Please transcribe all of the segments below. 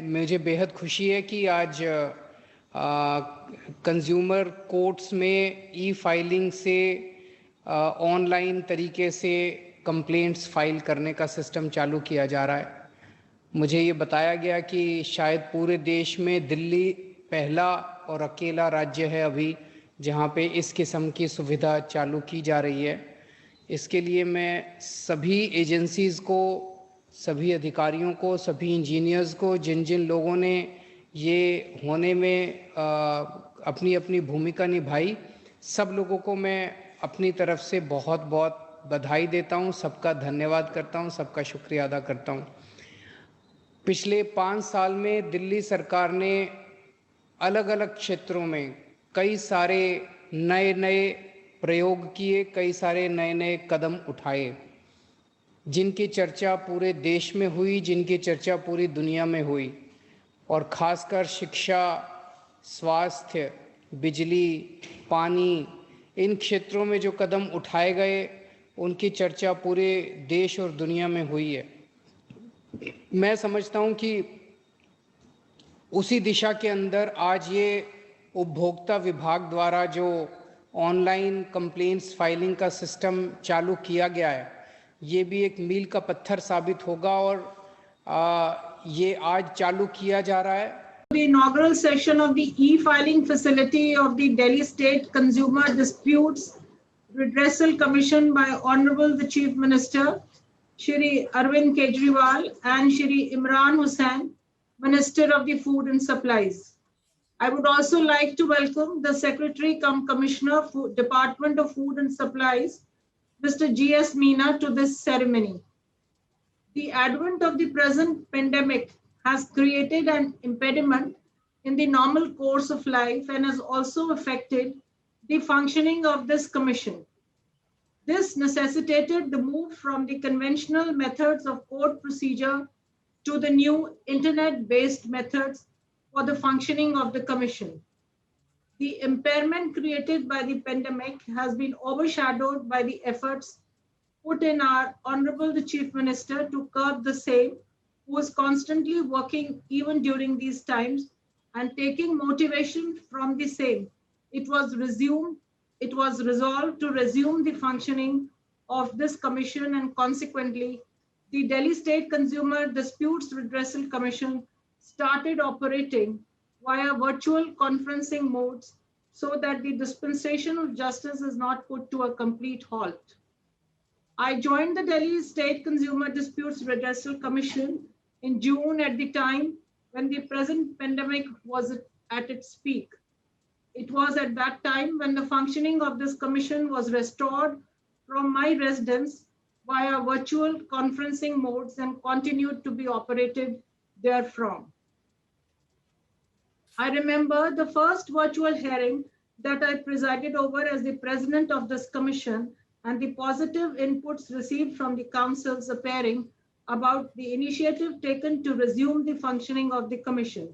मुझे बेहद खुशी है कि आज कंज्यूमर कोर्ट्स में ई फाइलिंग से ऑनलाइन तरीके से कंप्लेंट्स फाइल करने का सिस्टम चालू किया जा रहा है। मुझे ये बताया गया कि शायद पूरे देश में दिल्ली पहला और अकेला राज्य है अभी जहाँ पे इस किस्म की सुविधा चालू की जा रही है। इसके लिए मैं सभी एजेंसीज़ को, सभी अधिकारियों को, सभी इंजीनियर्स को, जिन जिन लोगों ने ये होने में अपनी अपनी भूमिका निभाई, सब लोगों को मैं अपनी तरफ से बहुत बहुत बधाई देता हूँ, सबका धन्यवाद करता हूँ, सबका शुक्रिया अदा करता हूँ। पिछले 5 साल में दिल्ली सरकार ने अलग अलग क्षेत्रों में कई सारे नए नए प्रयोग किए, कई सारे नए नए कदम उठाए, जिनकी चर्चा पूरे देश में हुई, जिनकी चर्चा पूरी दुनिया में हुई। और ख़ासकर शिक्षा, स्वास्थ्य, बिजली, पानी, इन क्षेत्रों में जो कदम उठाए गए उनकी चर्चा पूरे देश और दुनिया में हुई है। मैं समझता हूँ कि उसी दिशा के अंदर आज ये उपभोक्ता विभाग द्वारा जो ऑनलाइन कंप्लेंट्स फाइलिंग का सिस्टम चालू किया गया है, ये भी एक मील का पत्थर साबित होगा और ये आज चालू किया जा रहा है। The inaugural session of the e-filing facility of the Delhi State Consumer Disputes Redressal Commission by Honorable the Chief Minister, Shri Arvind Kejriwal and Shri Imran Hussain, Minister of the Food and Supplies. I would also like to welcome the Secretary cum Commissioner for Department of Food and Supplies, Mr. G.S. Meena, to this ceremony. The advent of the present pandemic has created an impediment in the normal course of life and has also affected the functioning of this commission. This necessitated the move from the conventional methods of court procedure to the new internet-based methods for the functioning of the commission. The impairment created by the pandemic has been overshadowed by the efforts put in our Honorable the Chief Minister to curb the same, who is constantly working even during these times and taking motivation from the same. It was resolved to resume the functioning of this commission, and consequently, the Delhi State Consumer Disputes Redressal Commission started operating via virtual conferencing modes so that the dispensation of justice is not put to a complete halt. I joined the Delhi State Consumer Disputes Redressal Commission in June at the time when the present pandemic was at its peak. It was at that time when the functioning of this commission was restored from my residence via virtual conferencing modes and continued to be operated therefrom. I remember the first virtual hearing that I presided over as the president of this commission and the positive inputs received from the councils appearing about the initiative taken to resume the functioning of the commission.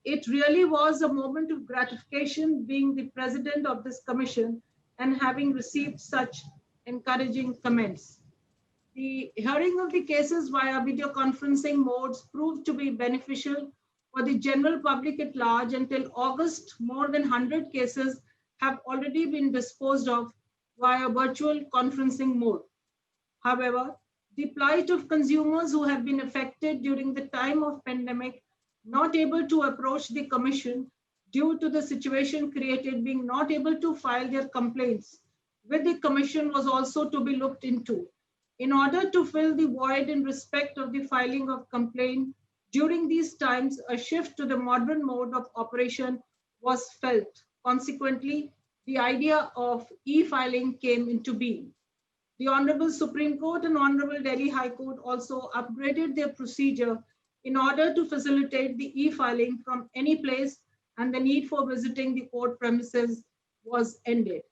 It really was a moment of gratification being the president of this commission and having received such encouraging comments. The hearing of the cases via video conferencing modes proved to be beneficial for the general public at large. Until August, more than 100 cases have already been disposed of via virtual conferencing mode. However, the plight of consumers who have been affected during the time of pandemic, not able to approach the commission due to the situation created, being not able to file their complaints with the commission, was also to be looked into. In order to fill the void in respect of the filing of complaint during these times, a shift to the modern mode of operation was felt. Consequently, the idea of e-filing came into being. The Honorable Supreme Court and Honorable Delhi High Court also upgraded their procedure in order to facilitate the e-filing from any place, and the need for visiting the court premises was ended.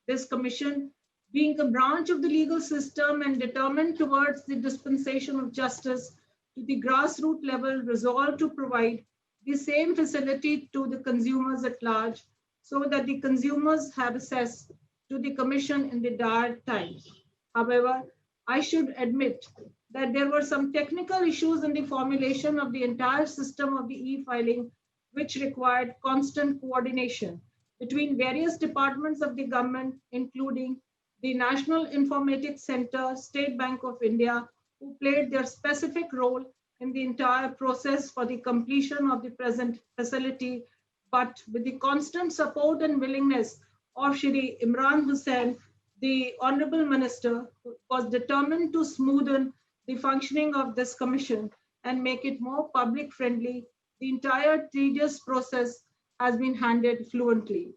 This commission, being a branch of the legal system and determined towards the dispensation of justice to the grassroots level, resolved to provide the same facility to the consumers at large so that the consumers have access to the commission in the dire times. However, I should admit that there were some technical issues in the formulation of the entire system of the e-filing, which required constant coordination between various departments of the government, including the National Informatics Center, State Bank of India, who played their specific role in the entire process for the completion of the present facility, but with the constant support and willingness of Shri Imran Hussain, the Honorable Minister was determined to smoothen the functioning of this commission and make it more public friendly. The entire tedious process has been handled fluently.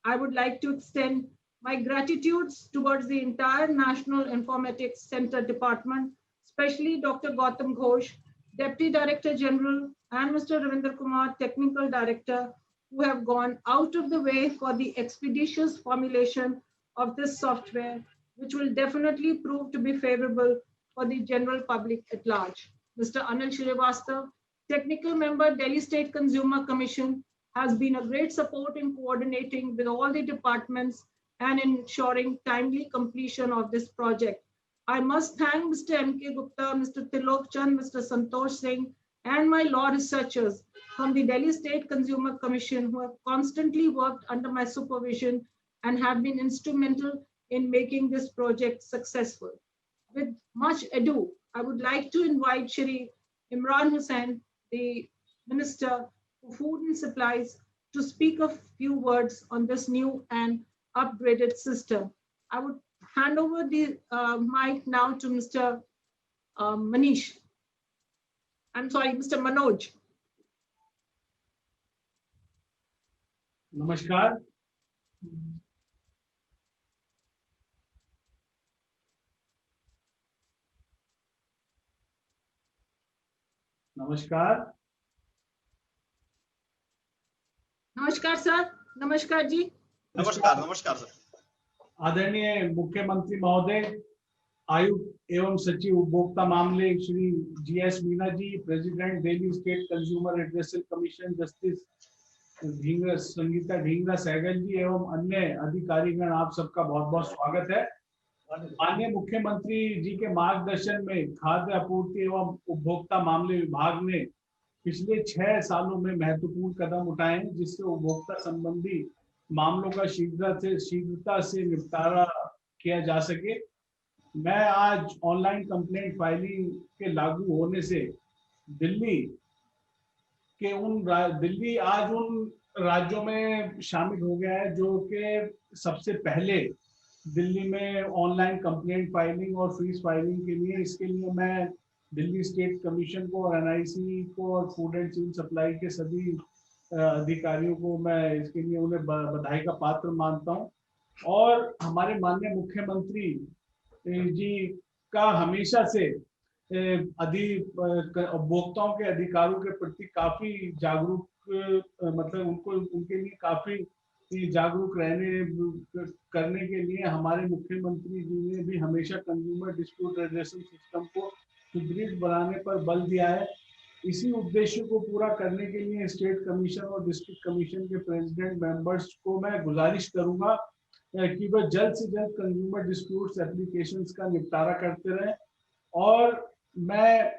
I would like to extend my gratitudes towards the entire National Informatics Center Department, especially Dr. Gautam Ghosh, Deputy Director General, and Mr. Ravinder Kumar, Technical Director, who have gone out of the way for the expeditious formulation of this software, which will definitely prove to be favorable for the general public at large. Mr. Anil Shrivastava, Technical Member, Delhi State Consumer Commission, has been a great support in coordinating with all the departments and ensuring timely completion of this project. I must thank Mr. M.K. Gupta, Mr. Tilok Chand, Mr. Santosh Singh, and my law researchers from the Delhi State Consumer Commission, who have constantly worked under my supervision and have been instrumental in making this project successful. With much ado, I would like to invite Shri Imran Hussain, the Minister for Food and Supplies, to speak a few words on this new and upgraded system. I would hand over the mic now to Mr. Manish. I'm sorry, Mr. Manoj. नमस्कार। नमस्कार। नमस्कार sir. नमस्कार जी। नमस्कार। नमस्कार sir. आदरणीय मुख्यमंत्री महोदय, आयुक्त एवं सचिव उपभोक्ता मामले Shri GS Meena ji, president Delhi state consumer redressal commission justice Sangeeta Dhingra Sehgal ji एवं अन्य अधिकारीगण, आप सबका बहुत बहुत स्वागत है। माननीय मुख्यमंत्री जी के मार्गदर्शन में खाद्य आपूर्ति एवं उपभोक्ता मामले विभाग ने पिछले 6 सालों में महत्वपूर्ण कदम उठाए हैं, जिससे उपभोक्ता संबंधी मामलों का शीघ्रता से निपटारा किया जा सके। मैं आज ऑनलाइन कंप्लेंट फाइलिंग के लागू होने से दिल्ली आज उन राज्यों में शामिल हो गया है जो कि सबसे पहले दिल्ली में ऑनलाइन कंप्लेंट फाइलिंग और फीस फाइलिंग के लिए, इसके लिए मैं दिल्ली स्टेट कमीशन को और NIC को और फूड एंड सिविल सप्लाई के सभी अधिकारियों को मैं इसके लिए उन्हें बधाई का पात्र मानता हूं। और हमारे माननीय मुख्यमंत्री जी का हमेशा से उपभोक्ताओं के अधिकारों के प्रति काफी जागरूक, मतलब उनके लिए काफी जागरूक करने के लिए हमारे मुख्यमंत्री जी ने भी हमेशा कंज्यूमर डिस्प्यूट रेजोल्यूशन सिस्टम को सुदृढ़ बनाने पर बल दिया है। इसी उद्देश्य को पूरा करने के लिए स्टेट कमीशन और डिस्ट्रिक्ट कमीशन के प्रेसिडेंट मेंबर्स को मैं गुजारिश करूंगा कि वह जल्द से जल्द कंज्यूमर डिस्प्यूट्स एप्लीकेशंस का निपटारा करते रहें। और मैं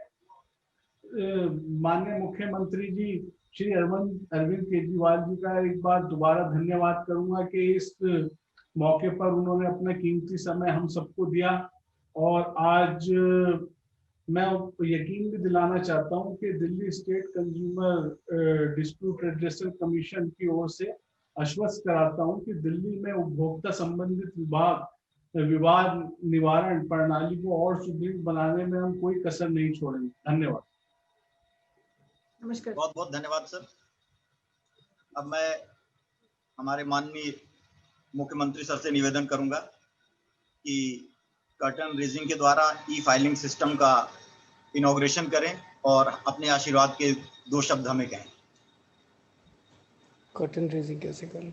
माननीय मुख्यमंत्री जी श्री अरविंद केजरीवाल जी का एक बार दोबारा धन्यवाद करूंगा कि इस मौके पर उन्होंने अपना कीमती समय हम सबको दिया। और आज मैं यकीन भी दिलाना चाहता हूं कि Delhi state consumer dispute redressal commission की ओर से आश्वस्त कराता हूं कि दिल्ली में उपभोक्ता संबंधित विवाद निवारण प्रणाली को और सुदृढ़ बनाने में हम कोई कसर नहीं छोड़ेंगे। धन्यवाद। नमस्कार। बहुत बहुत धन्यवाद सर। अब मैं हमारे माननीय मुख्यमंत्री सर से निवेदन करूंगा कि कर्टन रेजिंग के द्वारा ई-फाइलिंग सिस्टम का इनॉग्रेशन करें और अपने आशीर्वाद के 2 शब्द हमें कहें। कर्टन रेजिंग कैसे करें?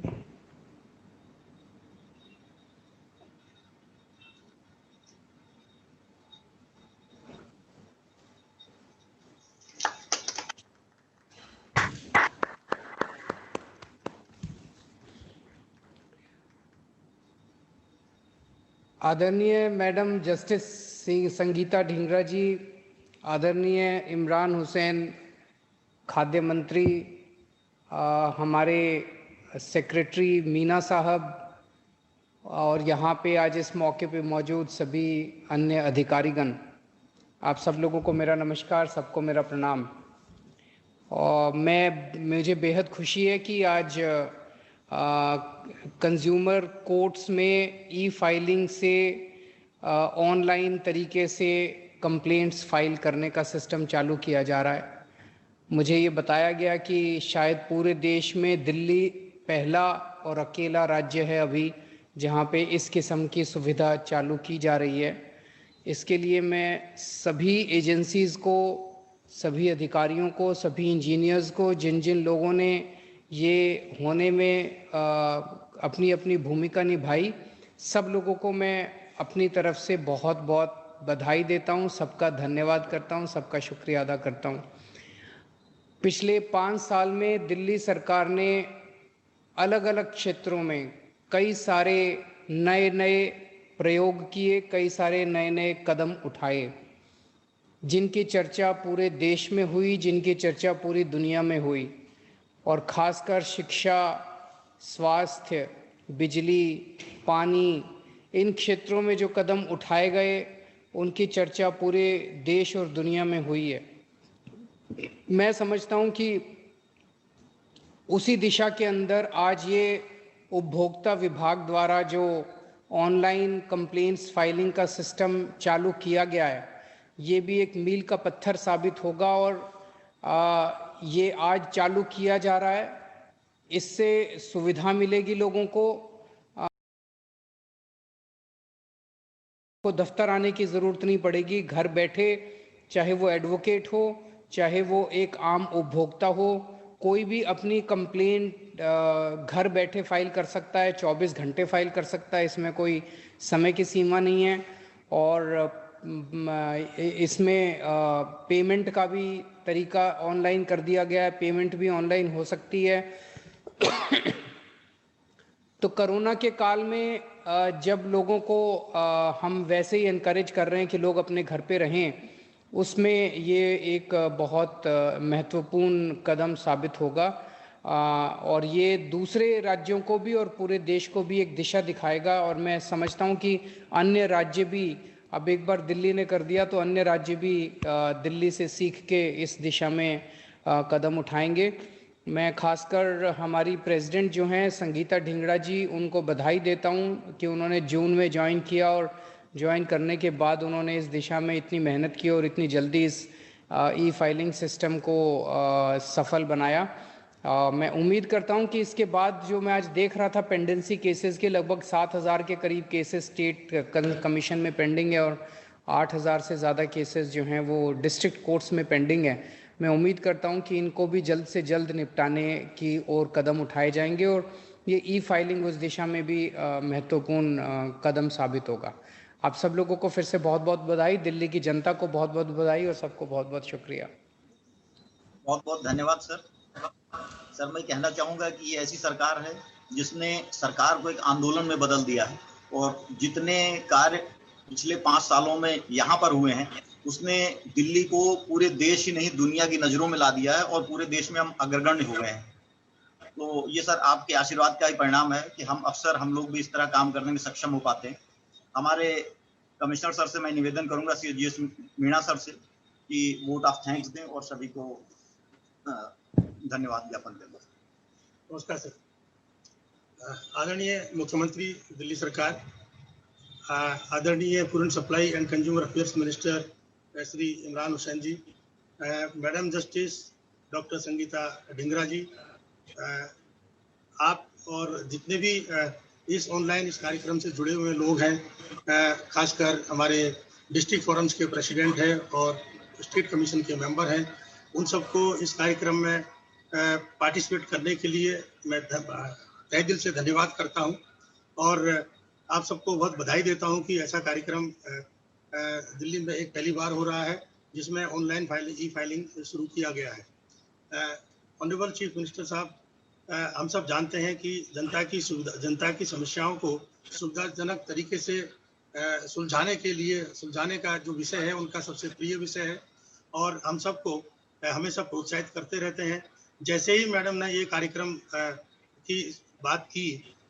आदरणीय मैडम जस्टिस संगीता ढींगरा जी, आदरणीय इमरान हुसैन खाद्य मंत्री, हमारे सेक्रेटरी मीना साहब और यहाँ पे आज इस मौके पे मौजूद सभी अन्य अधिकारीगण, आप सब लोगों को मेरा नमस्कार, सबको मेरा प्रणाम। और मुझे बेहद खुशी है कि आज कंज्यूमर कोर्ट्स में ई फाइलिंग से ऑनलाइन तरीके से कंप्लेंट्स फाइल करने का सिस्टम चालू किया जा रहा है। मुझे ये बताया गया कि शायद पूरे देश में दिल्ली पहला और अकेला राज्य है अभी जहाँ पे इस किस्म की सुविधा चालू की जा रही है। इसके लिए मैं सभी एजेंसीज़ को, सभी अधिकारियों को, सभी इंजीनियर्स को, जिन जिन लोगों ने ये होने में अपनी अपनी भूमिका निभाई, सब लोगों को मैं अपनी तरफ से बहुत बहुत बधाई देता हूँ, सबका धन्यवाद करता हूँ, सबका शुक्रिया अदा करता हूँ। पिछले 5 साल में दिल्ली सरकार ने अलग अलग क्षेत्रों में कई सारे नए नए प्रयोग किए, कई सारे नए नए कदम उठाए, जिनकी चर्चा पूरे देश में हुई, जिनकी चर्चा पूरी दुनिया में हुई। और ख़ासकर शिक्षा, स्वास्थ्य, बिजली, पानी, इन क्षेत्रों में जो कदम उठाए गए उनकी चर्चा पूरे देश और दुनिया में हुई है। मैं समझता हूँ कि उसी दिशा के अंदर आज ये उपभोक्ता विभाग द्वारा जो ऑनलाइन कंप्लेंट्स फाइलिंग का सिस्टम चालू किया गया है, ये भी एक मील का पत्थर साबित होगा। और ये आज चालू किया जा रहा है, इससे सुविधा मिलेगी लोगों को दफ्तर आने की ज़रूरत नहीं पड़ेगी। घर बैठे, चाहे वो एडवोकेट हो, चाहे वो एक आम उपभोक्ता हो, कोई भी अपनी कंप्लेंट घर बैठे फाइल कर सकता है, 24 घंटे फाइल कर सकता है, इसमें कोई समय की सीमा नहीं है। और इसमें पेमेंट का भी तरीका ऑनलाइन कर दिया गया है, पेमेंट भी ऑनलाइन हो सकती है। तो कोरोना के काल में जब लोगों को हम वैसे ही इनकरेज कर रहे हैं कि लोग अपने घर पे रहें, उसमें ये एक बहुत महत्वपूर्ण कदम साबित होगा। और ये दूसरे राज्यों को भी और पूरे देश को भी एक दिशा दिखाएगा। और मैं समझता हूँ कि अन्य राज्य भी, अब एक बार दिल्ली ने कर दिया तो अन्य राज्य भी दिल्ली से सीख के इस दिशा में कदम उठाएंगे। मैं खासकर हमारी प्रेसिडेंट जो हैं संगीता ढींगरा जी, उनको बधाई देता हूँ कि उन्होंने जून में ज्वाइन किया और ज्वाइन करने के बाद उन्होंने इस दिशा में इतनी मेहनत की और इतनी जल्दी इस ई फाइलिंग सिस्टम को सफल बनाया। मैं उम्मीद करता हूं कि इसके बाद जो मैं आज देख रहा था पेंडेंसी केसेस के लगभग 7,000 के करीब केसेस स्टेट कमीशन में पेंडिंग है और 8,000 से ज़्यादा केसेस जो हैं वो डिस्ट्रिक्ट कोर्ट्स में पेंडिंग है। मैं उम्मीद करता हूं कि इनको भी जल्द से जल्द निपटाने की और कदम उठाए जाएंगे और ये ई फाइलिंग उस दिशा में भी महत्वपूर्ण कदम साबित होगा। आप सब लोगों को फिर से बहुत बहुत बधाई, दिल्ली की जनता को बहुत बहुत बधाई और सबको बहुत बहुत शुक्रिया। बहुत बहुत धन्यवाद सर। सर, मैं कहना चाहूँगा कि ये ऐसी सरकार है जिसने सरकार को एक आंदोलन में बदल दिया है और जितने कार्य पिछले 5 सालों में यहाँ पर हुए हैं, उसने दिल्ली को पूरे देश ही नहीं दुनिया की नज़रों में ला दिया है और पूरे देश में हम अग्रगण्य हो गए हैं। तो ये सर आपके आशीर्वाद का ही परिणाम है कि हम लोग भी इस तरह काम करने में सक्षम हो पाते हैं। हमारे कमिश्नर सर से मैं निवेदन करूंगा, श्री जीएस मीणा सर से, कि वोट ऑफ थैंक्स दें और सभी को धन्यवाद ज्ञापन दें। नमस्कार सर। आदरणीय मुख्यमंत्री दिल्ली सरकार, आदरणीय food and supply and consumer affairs minister Shri Imran Hussain ji, madam justice doctor Sangeeta Dhingra ji, आप और जितने भी इस कार्यक्रम से जुड़े हुए लोग हैं, खासकर हमारे डिस्ट्रिक्ट फोरम्स के प्रेसिडेंट हैं और स्टेट कमीशन के मेंबर हैं, उन सबको इस कार्यक्रम में पार्टिसिपेट करने के लिए मैं तहे दिल से धन्यवाद करता हूं और आप सबको बहुत बधाई देता हूं कि ऐसा कार्यक्रम दिल्ली में एक पहली बार हो रहा है जिसमें ऑनलाइन ई फाइलिंग शुरू किया गया है। ऑनरेबल चीफ मिनिस्टर साहब, हम सब जानते हैं कि जनता की समस्याओं को सुविधाजनक तरीके से सुलझाने के लिए, सुलझाने का जो विषय है उनका सबसे प्रिय विषय है और हम सबको हमेशा प्रोत्साहित करते रहते हैं। जैसे ही मैडम ने ये कार्यक्रम की बात की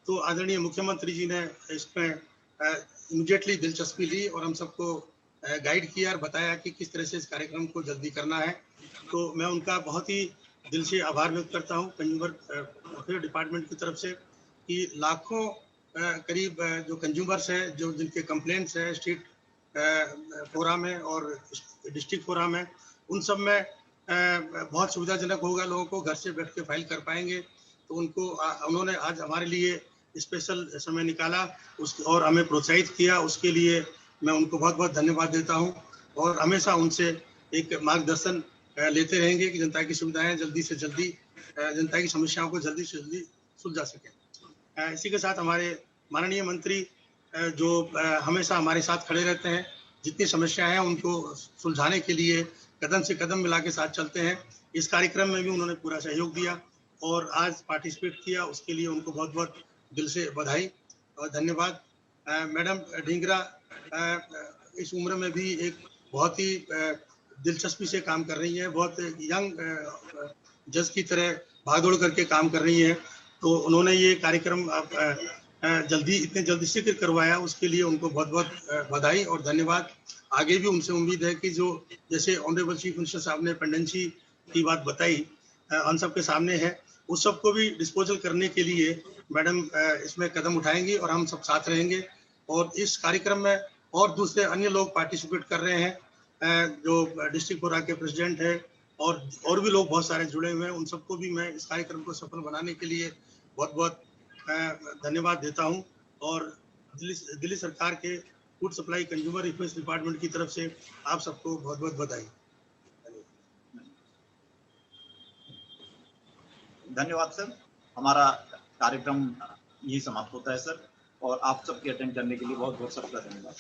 तो आदरणीय मुख्यमंत्री जी ने इसमें इमीडिएटली दिलचस्पी ली और हम सबको गाइड किया और बताया कि किस तरह से इस कार्यक्रम को जल्दी करना है। तो मैं उनका बहुत ही दिल से आभार व्यक्त करता हूँ कंज्यूमर अफेयर डिपार्टमेंट की तरफ से कि लाखों करीब जो कंज्यूमर्स हैं, जो जिनके कंप्लेंट्स हैं स्टेट फोरम है और डिस्ट्रिक्ट फोरम है, उन सब में बहुत सुविधाजनक होगा, लोगों को घर से बैठ के फाइल कर पाएंगे। तो उनको उन्होंने आज हमारे लिए स्पेशल समय निकाला और हमें प्रोत्साहित किया, उसके लिए मैं उनको बहुत बहुत धन्यवाद देता हूं और हमेशा उनसे एक मार्गदर्शन लेते रहेंगे कि जनता की सुविधाएं जल्दी से जल्दी, जनता की समस्याओं को जल्दी से जल्दी सुलझा सकें। इसी के साथ हमारे माननीय मंत्री जो हमेशा हमारे साथ खड़े रहते हैं, जितनी समस्याएं हैं उनको सुलझाने के लिए कदम से कदम मिला के साथ चलते हैं। इस कार्यक्रम में भी उन्होंने पूरा सहयोग दिया और आज पार्टिसिपेट किया, उसके लिए उनको बहुत बहुत दिल से बधाई और धन्यवाद। मैडम ढींगरा इस उम्र में भी एक बहुत ही दिलचस्पी से काम कर रही है, बहुत यंग जज की तरह भागदौड़ करके काम कर रही है। तो उन्होंने ये कार्यक्रम इतने जल्दी से करवाया, उसके लिए उनको बहुत बहुत बधाई और धन्यवाद। आगे भी उनसे उम्मीद है कि जो जैसे ऑनरेबल चीफ मिनिस्टर साहब ने पेंडेंसी की बात बताई हम सब के सामने है, उस सबको भी डिस्पोजल करने के लिए मैडम इसमें कदम उठाएंगी और हम सब साथ रहेंगे। और इस कार्यक्रम में और दूसरे अन्य लोग पार्टिसिपेट कर रहे हैं, जो डिस्ट्रिक्ट फोरा के प्रेसिडेंट है और भी लोग बहुत सारे जुड़े हुए हैं, उन सबको भी मैं इस कार्यक्रम को सफल बनाने के लिए बहुत बहुत धन्यवाद देता हूं। और दिल्ली सरकार के food supply consumer affairs department की तरफ से आप सबको बहुत बहुत बधाई। धन्यवाद सर, हमारा कार्यक्रम यही समाप्त होता है सर, और आप सबके अटेंड करने के लिए बहुत बहुत सबका धन्यवाद।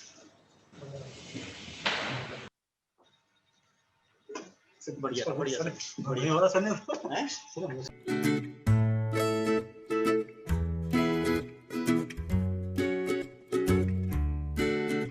बढ़िया बढ़िया बढ़िया।